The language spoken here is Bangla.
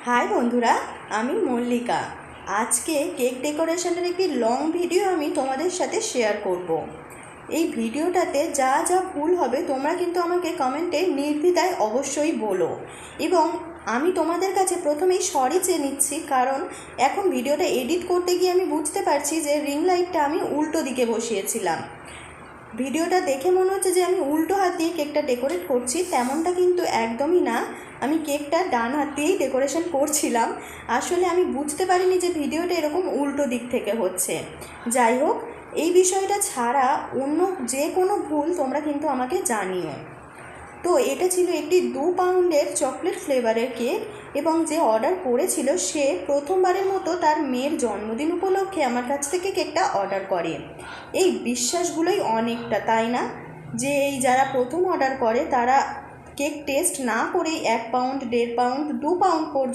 হাই বন্ধুরা, আমি মল্লিকা। আজকে কেক ডেকোরেশনের একটি লং ভিডিও আমি তোমাদের সাথে শেয়ার করব। এই ভিডিওটাতে যা যা ভুল হবে তোমরা কিন্তু আমাকে কমেন্টে নির্দ্বিধায় অবশ্যই বলো। এবং আমি তোমাদের কাছে প্রথমেই সরি চেয়ে নিচ্ছি, কারণ এখন ভিডিওটা এডিট করতে গিয়ে আমি বুঝতে পারছি যে রিং লাইটটা আমি উল্টো দিকে বসিয়েছিলাম। ভিডিওটা দেখে মনে হচ্ছে যে আমি উল্টো হাত দিয়ে কেকটা ডেকোরেট করছি, তেমনটা কিন্তু একদমই না। আমি কেকটা ডান হাত দিয়েই ডেকোরেশন করছিলাম। আসলে আমি বুঝতে পারিনি যে ভিডিওটা এরকম উল্টো দিক থেকে হচ্ছে। যাই হোক, এই বিষয়টা ছাড়া অন্য যে কোনো ভুল তোমরা কিন্তু আমাকে জানিও। তো এটা ছিল একটি 2 পাউন্ডের চকলেট ফ্লেভারের কেক, এবং যে অর্ডার করেছিল সে প্রথমবারের মতো তার মেয়ের জন্মদিন উপলক্ষে আমার কাছ থেকে কেকটা অর্ডার করে। এই বিশ্বাসগুলোই অনেকটা, তাই না? যে এই যারা প্রথম অর্ডার করে তারা কেক টেস্ট না করেই 1 পাউন্ড, 1.5 পাউন্ড, 2 পাউন্ড পর্যন্ত